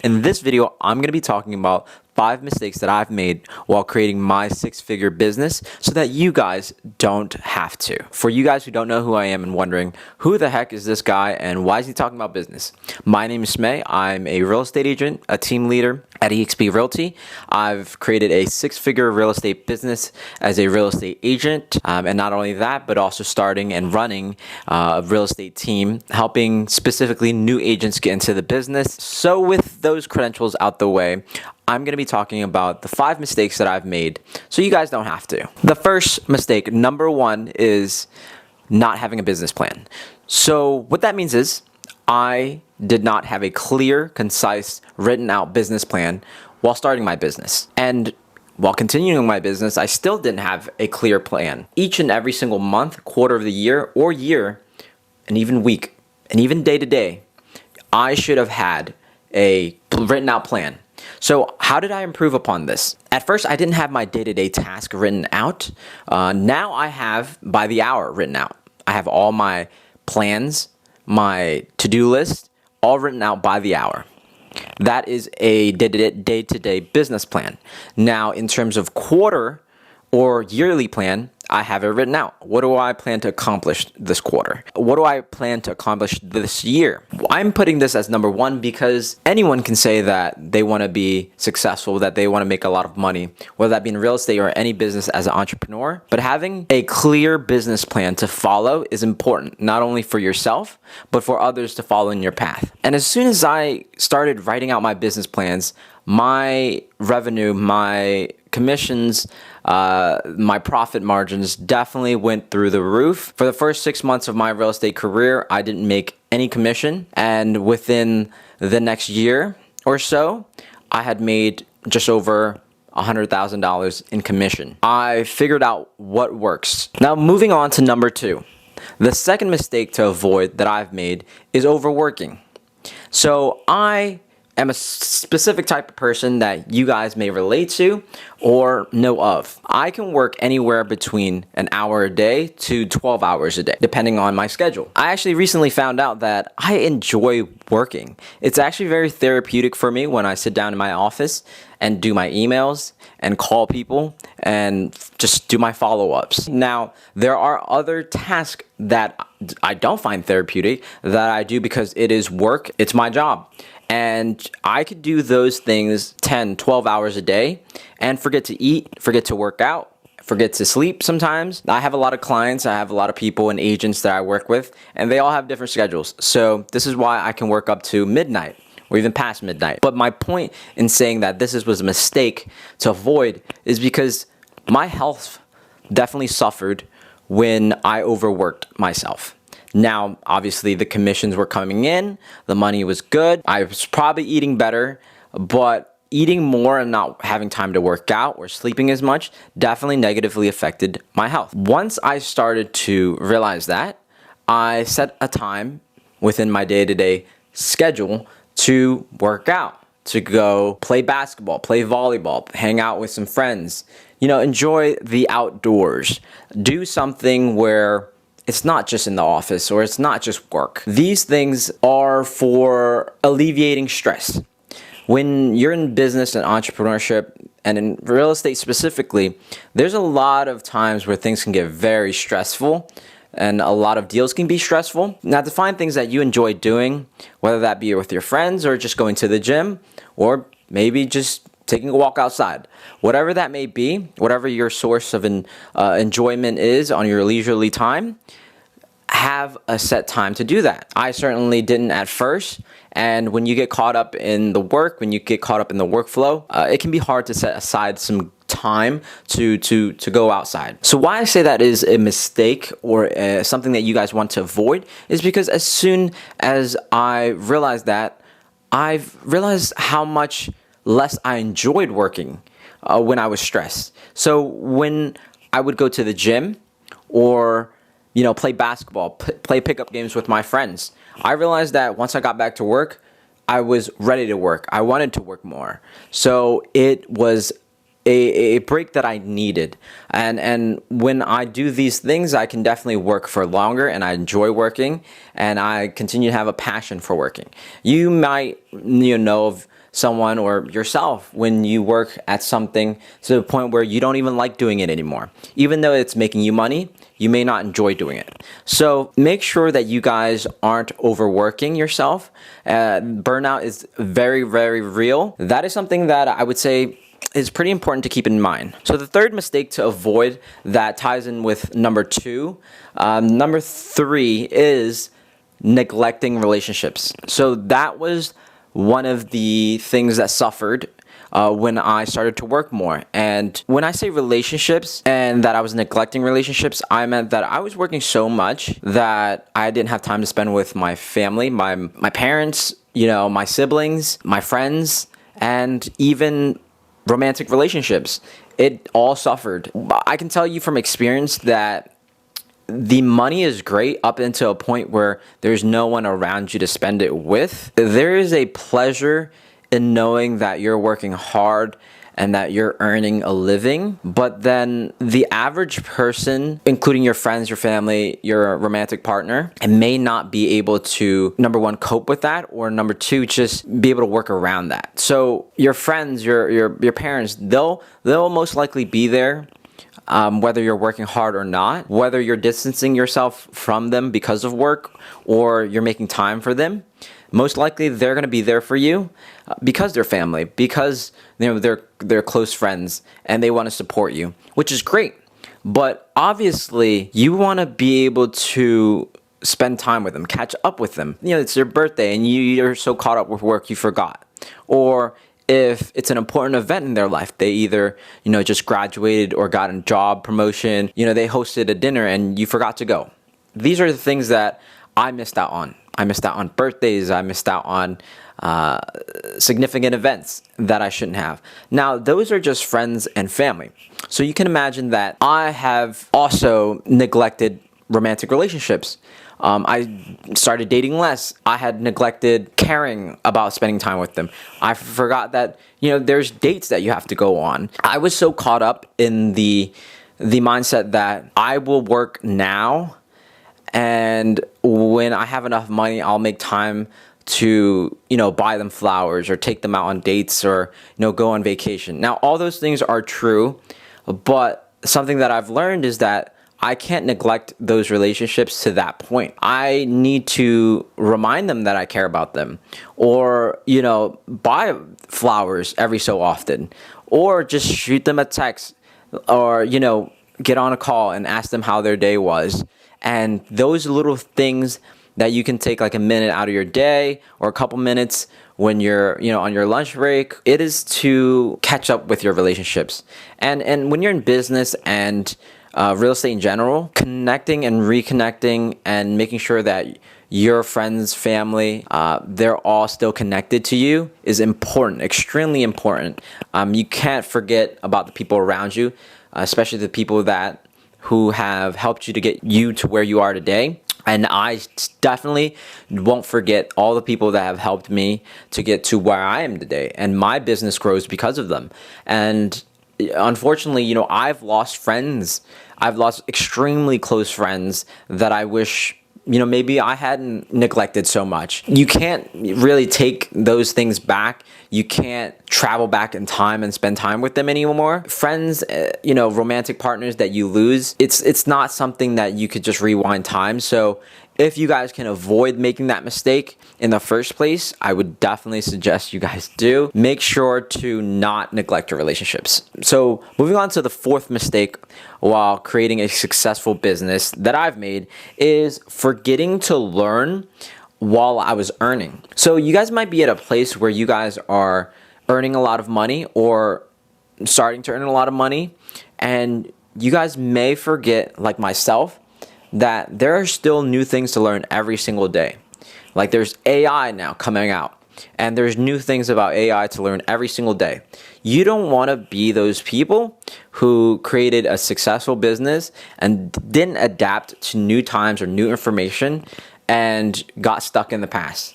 In this video, I'm going to be talking about 5 mistakes that I've made while creating my 6-figure business so that you guys don't have to. For you guys who don't know who I am and wondering, who the heck is this guy and why is he talking about business? My name is Smay. I'm a real estate agent, a team leader at eXp Realty. I've created a 6-figure real estate business as a real estate agent. And not only that, but also starting and running a real estate team, helping specifically new agents get into the business. So with those credentials out the way, I'm going to be talking about the 5 mistakes that I've made so you guys don't have to. The first mistake, number 1, is not having a business plan. So what that means is I did not have a clear, concise, written out business plan while starting my business. And while continuing my business, I still didn't have a clear plan. Each and every single month, quarter of the year, or year, and even week, and even day to day, I should have had a written out plan. So how did I improve upon this? At first, I didn't have my day-to-day task written out. Now I have by the hour written out. I have all my plans, my to-do list, all written out by the hour. That is a day-to-day business plan. Now, in terms of quarter or yearly plan, I have it written out. What do I plan to accomplish this quarter? What do I plan to accomplish this year? I'm putting this as number 1 because anyone can say that they want to be successful, that they want to make a lot of money, whether that be in real estate or any business as an entrepreneur. But having a clear business plan to follow is important, not only for yourself, but for others to follow in your path. And as soon as I started writing out my business plans, my revenue, my commissions, my profit margins definitely went through the roof. For the first 6 months of my real estate career, I didn't make any commission. And within the next year or so, I had made just over $100,000 in commission. I figured out what works. Now, moving on to number 2. The second mistake to avoid that I've made is overworking. So I am a specific type of person that you guys may relate to or know of. I can work anywhere between an hour a day to 12 hours a day, depending on my schedule. I actually recently found out that I enjoy working. It's actually very therapeutic for me when I sit down in my office and do my emails and call people and just do my follow-ups. Now, there are other tasks that I don't find therapeutic that I do because it is work, it's my job. And I could do those things 10, 12 hours a day and forget to eat, forget to work out, forget to sleep sometimes. I have a lot of clients, I have a lot of people and agents that I work with, and they all have different schedules. So this is why I can work up to midnight or even past midnight. But my point in saying that this was a mistake to avoid is because my health definitely suffered when I overworked myself. Now, obviously, the commissions were coming in, the money was good, I was probably eating better, but eating more and not having time to work out or sleeping as much definitely negatively affected my health. Once I started to realize that, I set a time within my day-to-day schedule to work out, to go play basketball, play volleyball, hang out with some friends, enjoy the outdoors, do something where it's not just in the office or it's not just work. These things are for alleviating stress. When you're in business and entrepreneurship and in real estate specifically, there's a lot of times where things can get very stressful and a lot of deals can be stressful. Now, to find things that you enjoy doing, whether that be with your friends or just going to the gym or maybe just taking a walk outside, whatever that may be, whatever your source of enjoyment is on your leisurely time, have a set time to do that. I certainly didn't at first, and when you get caught up in the work, when you get caught up in the workflow, it can be hard to set aside some time to go outside. So why I say that is a mistake or something that you guys want to avoid is because as soon as I realized that, I've realized how much less I enjoyed working when I was stressed. So when I would go to the gym or play basketball, play pickup games with my friends, I realized that once I got back to work, I was ready to work. I wanted to work more. So it was a break that I needed. And when I do these things, I can definitely work for longer, and I enjoy working, and I continue to have a passion for working. You might know of someone or yourself when you work at something to the point where you don't even like doing it anymore. Even though it's making you money, you may not enjoy doing it. So make sure that you guys aren't overworking yourself. Burnout is very, very real. That is something that I would say is pretty important to keep in mind. So the third mistake to avoid that ties in with number two. Number three is neglecting relationships. So that was one of the things that suffered when I started to work more. And when I say relationships and that I was neglecting relationships, I meant that I was working so much that I didn't have time to spend with my family, my parents, my siblings, my friends, and even romantic relationships. It all suffered. I can tell you from experience that the money is great up until a point where there's no one around you to spend it with. There is a pleasure in knowing that you're working hard and that you're earning a living, but then the average person, including your friends, your family, your romantic partner, and may not be able to, number one, cope with that, or number two, just be able to work around that. So your friends, your parents, they'll most likely be there. Whether you're working hard or not, whether you're distancing yourself from them because of work or you're making time for them, most likely they're going to be there for you because they're family, because they're close friends and they want to support you, which is great. But obviously, you want to be able to spend time with them, catch up with them. It's their birthday and you're so caught up with work you forgot. Or if it's an important event in their life, they either, just graduated or got a job promotion, they hosted a dinner and you forgot to go. These are the things that I missed out on. I missed out on birthdays. I missed out on significant events that I shouldn't have. Now, those are just friends and family. So you can imagine that I have also neglected romantic relationships. I started dating less. I had neglected caring about spending time with them. I forgot that, there's dates that you have to go on. I was so caught up in the mindset that I will work now, and when I have enough money, I'll make time to, buy them flowers or take them out on dates or, go on vacation. Now, all those things are true, but something that I've learned is that I can't neglect those relationships to that point. I need to remind them that I care about them, or, buy flowers every so often, or just shoot them a text, or, get on a call and ask them how their day was. And those little things that you can take like a minute out of your day or a couple minutes when you're, on your lunch break, it is to catch up with your relationships. And when you're in business and real estate in general, connecting and reconnecting and making sure that your friends, family, they're all still connected to you is important, extremely important. You can't forget about the people around you, especially the people who have helped you to get you to where you are today. And I definitely won't forget all the people that have helped me to get to where I am today. And my business grows because of them. And unfortunately, I've lost friends. I've lost extremely close friends that I wish, maybe I hadn't neglected so much. You can't really take those things back. You can't travel back in time and spend time with them anymore. Friends, romantic partners that you lose, it's not something that you could just rewind time. So if you guys can avoid making that mistake in the first place, I would definitely suggest you guys do. Make sure to not neglect your relationships. So moving on to the fourth mistake while creating a successful business that I've made is forgetting to learn while I was earning. So you guys might be at a place where you guys are earning a lot of money or starting to earn a lot of money, and you guys may forget, like myself, that there are still new things to learn every single day. Like there's AI now coming out, and there's new things about AI to learn every single day. You don't want to be those people who created a successful business and didn't adapt to new times or new information and got stuck in the past.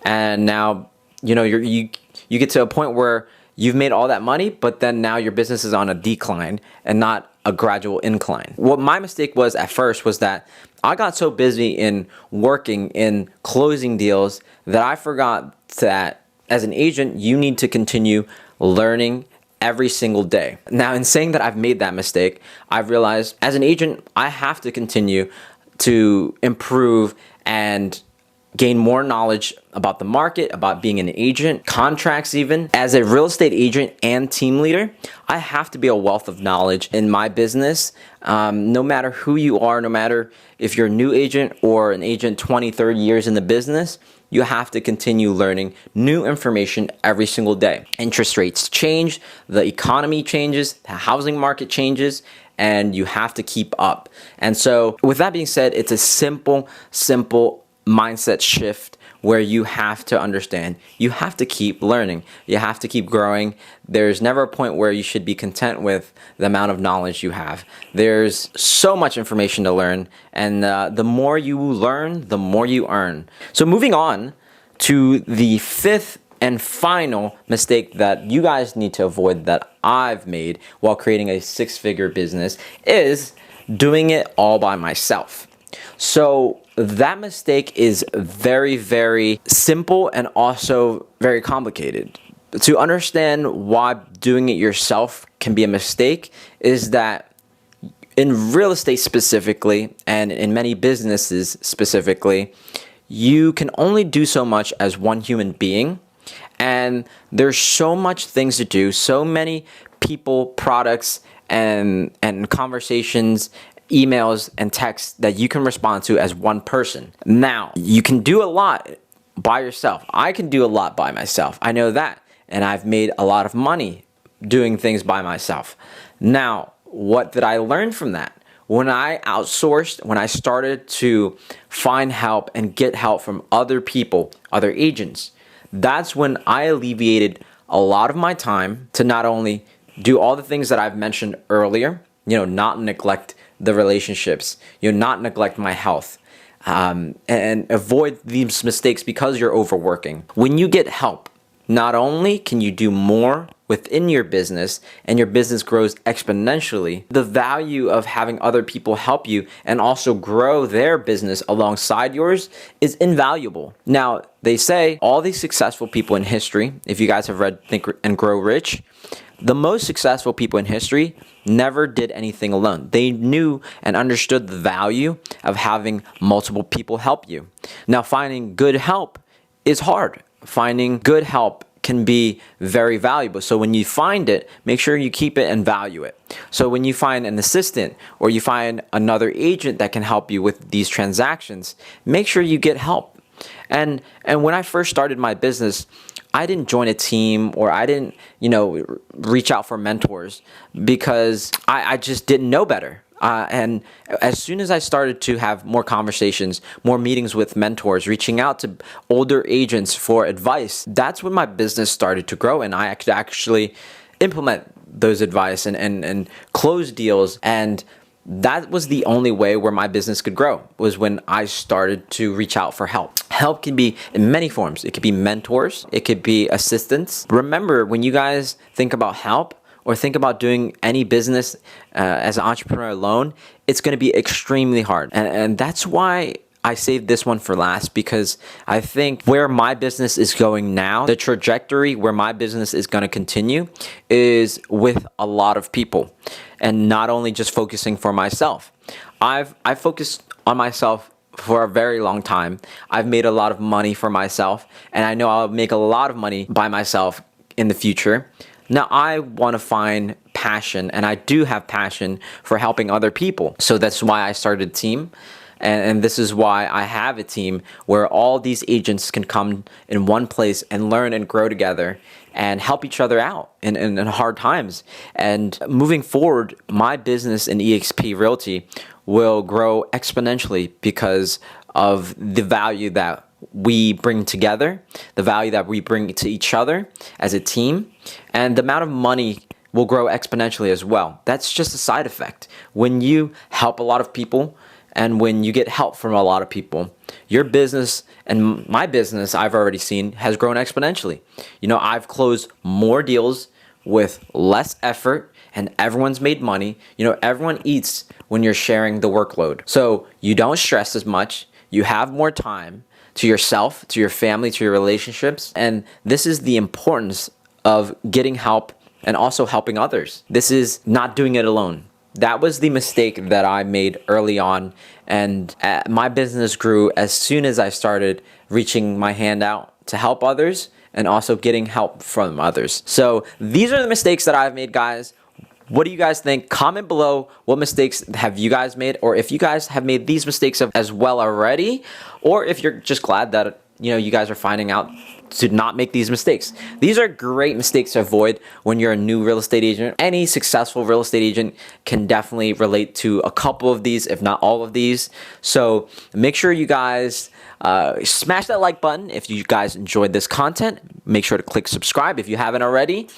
And now, you get to a point where you've made all that money, but then now your business is on a decline and not a gradual incline. What my mistake was at first was that I got so busy in working in closing deals that I forgot that as an agent, you need to continue learning every single day. Now, in saying that I've made that mistake, I've realized as an agent, I have to continue to improve and gain more knowledge about the market, about being an agent, contracts even. As a real estate agent and team leader, I have to be a wealth of knowledge in my business. No matter who you are, no matter if you're a new agent or an agent 20, 30 years in the business, you have to continue learning new information every single day. Interest rates change, the economy changes, the housing market changes, and you have to keep up. And so with that being said, it's a simple mindset shift where you have to understand you have to keep learning, you have to keep growing. There's never a point where you should be content with the amount of knowledge you have. There's so much information to learn, and the more you learn, the more you earn. So moving on to the fifth and final mistake that you guys need to avoid that I've made while creating a six-figure business is doing it all by myself. So that mistake is very, very simple and also very complicated. To understand why doing it yourself can be a mistake is that in real estate specifically, and in many businesses specifically, you can only do so much as one human being. And there's so much things to do, so many people, products, and conversations, emails, and texts that you can respond to as one person. Now, you can do a lot by yourself. I can do a lot by myself. I know that. And I've made a lot of money doing things by myself. Now, what did I learn from that? When I outsourced, when I started to find help and get help from other people, other agents, that's when I alleviated a lot of my time to not only do all the things that I've mentioned earlier, not neglect the relationships, not neglect my health, and avoid these mistakes because you're overworking. When you get help, not only can you do more within your business and your business grows exponentially, the value of having other people help you and also grow their business alongside yours is invaluable. Now, they say all these successful people in history, if you guys have read Think and Grow Rich, the most successful people in history never did anything alone. They knew and understood the value of having multiple people help you. Now, finding good help is hard. Finding good help can be very valuable. So when you find it, make sure you keep it and value it. So when you find an assistant or you find another agent that can help you with these transactions, make sure you get help. And when I first started my business, I didn't join a team or I didn't, reach out for mentors because I just didn't know better. And as soon as I started to have more conversations, more meetings with mentors, reaching out to older agents for advice, that's when my business started to grow, and I could actually implement those advice and close deals. And that was the only way where my business could grow, was when I started to reach out for help. Help can be in many forms. It could be mentors. It could be assistants. Remember, when you guys think about help, or think about doing any business as an entrepreneur alone, it's going to be extremely hard. And that's why I saved this one for last, because I think where my business is going now, the trajectory where my business is going to continue is with a lot of people, and not only just focusing for myself. I focused on myself for a very long time. I've made a lot of money for myself, and I know I'll make a lot of money by myself in the future. Now, I want to find passion, and I do have passion for helping other people. So that's why I started a team. And this is why I have a team where all these agents can come in one place and learn and grow together and help each other out in hard times. And moving forward, my business in eXp Realty will grow exponentially because of the value that we bring together, the value that we bring to each other as a team, and the amount of money will grow exponentially as well. That's just a side effect. When you help a lot of people and when you get help from a lot of people, your business and my business, I've already seen, has grown exponentially. I've closed more deals with less effort, and everyone's made money. Everyone eats when you're sharing the workload. So you don't stress as much, you have more time. to yourself, to your family, to your relationships. And this is the importance of getting help and also helping others. This is not doing it alone. That was the mistake that I made early on, and my business grew as soon as I started reaching my hand out to help others and also getting help from others. So these are the mistakes that I've made, guys. What do you guys think? Comment below, what mistakes have you guys made, or if you guys have made these mistakes as well already, or if you're just glad that you guys are finding out to not make these mistakes. These are great mistakes to avoid when you're a new real estate agent. Any successful real estate agent can definitely relate to a couple of these, if not all of these. So make sure you guys smash that like button if you guys enjoyed this content. Make sure to click subscribe if you haven't already.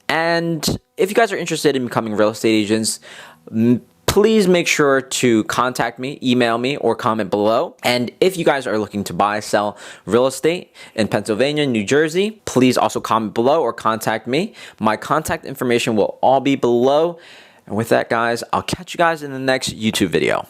And if you guys are interested in becoming real estate agents, please make sure to contact me, email me, or comment below. And if you guys are looking to buy, sell real estate in Pennsylvania, New Jersey, please also comment below or contact me. My contact information will all be below. And with that, guys, I'll catch you guys in the next YouTube video.